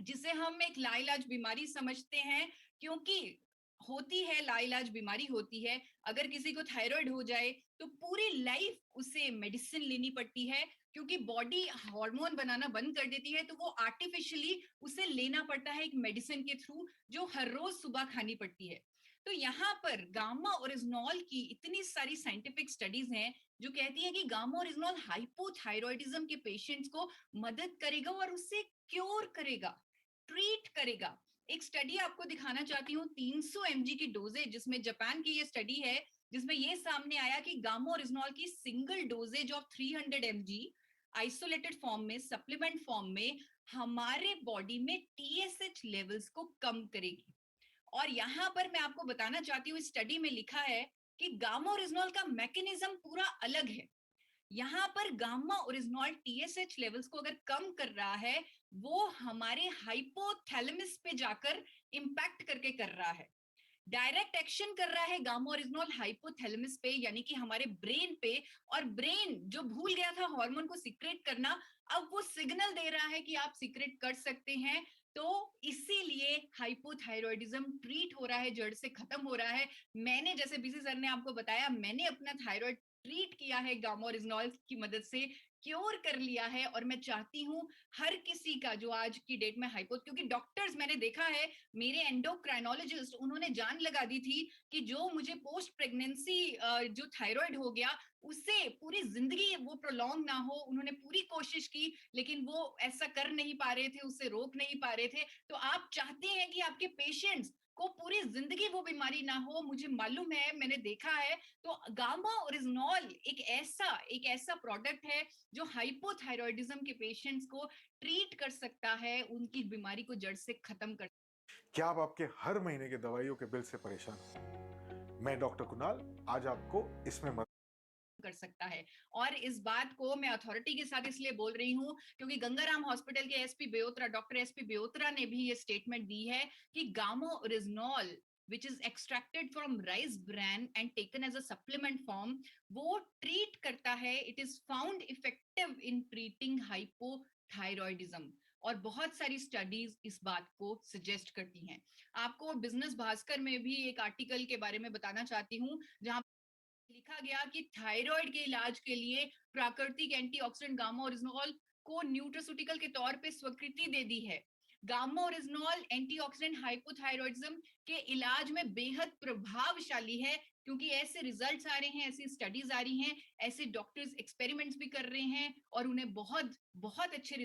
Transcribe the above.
जिसे हम एक लाइलाज बीमारी समझते हैं, क्योंकि होती है, लाइलाज बीमारी होती है। अगर किसी को थायराइड हो जाए तो पूरी लाइफ उसे मेडिसिन लेनी पड़ती है, क्योंकि बॉडी हार्मोन बनाना बंद कर देती है, तो वो आर्टिफिशियली उसे लेना पड़ता है एक मेडिसिन के थ्रू, जो हर रोज सुबह खानी पड़ती है। तो यहाँ पर गामा ओरिजिनॉल की इतनी सारी साइंटिफिक स्टडीज हैं जो कहती है कि गामा ओरिजिनॉल हाइपोथायरॉयडिज्म के पेशेंट्स को मदद करेगा और उससे क्योर करेगा, ट्रीट करेगा। एक स्टडी आपको दिखाना चाहती हूँ, 300 mg की डोजेज, जिसमें जापान की ये स्टडी है, जिसमें ये सामने आया कि गामा ओरिजिनॉल की single doses of 300 mg isolated form में, सप्लीमेंट फॉर्म में, हमारे बॉडी में टीएसएच लेवल्स को कम करेगी। और यहाँ पर मैं आपको बताना चाहती हूँ, इस स्टडी में लिखा है कि गामा ओरिजिनॉल का मैकेनिज्म पूरा अलग है। यहाँ पर गामा ओरिजिनॉल टीएसएच लेवल्स को अगर कम कर रहा है, वो हमारे हाइपोथैलेमस पे जाकर इंपैक्ट करके कर रहा है, डायरेक्ट एक्शन कर रहा है गामा ओरिजिनॉल हाइपोथैलेमस पे, यानी कि हमारे ब्रेन पे। और ब्रेन जो भूल गया था हार्मोन को सीक्रेट करना, अब वो सिग्नल दे रहा है कि आप सीक्रेट कर सकते हैं। तो इसीलिए हाइपोथायरॉयडिज्म ट्रीट हो रहा है, जड़ से खत्म हो रहा है। मैंने, जैसे बीसी सर ने आपको बताया, मैंने अपना थायराइड ट्रीट किया है गामा ओरिजिनॉल की मदद से, क्योर कर लिया है। और मैं चाहती हूँ हर किसी का जो आज की डेट में हाइपो, क्योंकि डॉक्टर्स मैंने देखा है, मेरे एंडोक्राइनोलॉजिस्ट, उन्होंने जान लगा दी थी कि जो मुझे पोस्ट प्रेगनेंसी जो थायराइड हो गया, उससे पूरी जिंदगी वो प्रोलॉन्ग ना हो। उन्होंने पूरी कोशिश की, लेकिन वो ऐसा कर नहीं पा रहे थे, उससे रोक नहीं पा रहे थे। तो आप चाहते हैं कि आपके पेशेंट्स को पूरी जिंदगी वो बीमारी ना हो, मुझे मालूम है, मैंने देखा है। तो गामा ओरिजिनॉल एक ऐसा प्रोडक्ट है जो हाइपोथायरॉयडिज्म के पेशेंट्स को ट्रीट कर सकता है, उनकी बीमारी को जड़ से खत्म कर। क्या आप आपके हर महीने के दवाइयों के बिल से परेशान हैं? मैं डॉक्टर कुणाल आज आपको इसमें मदद कर सकता है। और इस बात को मैं अथॉरिटी के साथ इसलिए बोल रही हूँ, क्योंकि गंगाराम हॉस्पिटल के एसपी बेओत्रा, डॉक्टर एसपी बेओत्रा ने भी ये स्टेटमेंट दी है कि gamma original which is extracted from rice bran and taken as a supplement form, वो ट्रीट करता है, it is found effective in treating hypothyroidism। और बहुत सारी स्टडीज इस बात को सजेस्ट करती हैं। आपको बिजनेस भास्कर में भी एक आर्टिकल के बारे में बताना चाहती हूँ, जहां लिखा गया कि थायराइड के इलाज के लिए प्राकृतिक एंटीऑक्सीडेंट गामा ओरिजिनॉल को न्यूट्रास्यूटिकल के तौर पे स्वीकृति दे दी है। गामा ओरिजिनॉल एंटीऑक्सीडेंट हाइपोथायरॉयडिज्म के इलाज में बेहद प्रभावशाली है, क्योंकि ऐसे रिजल्ट्स आ रहे हैं, ऐसी स्टडीज आ रही हैं, ऐसे डॉक्टर्स एक्सपेरिमेंट्स भी कर रहे हैं और उन्हें बहुत बहुत अच्छे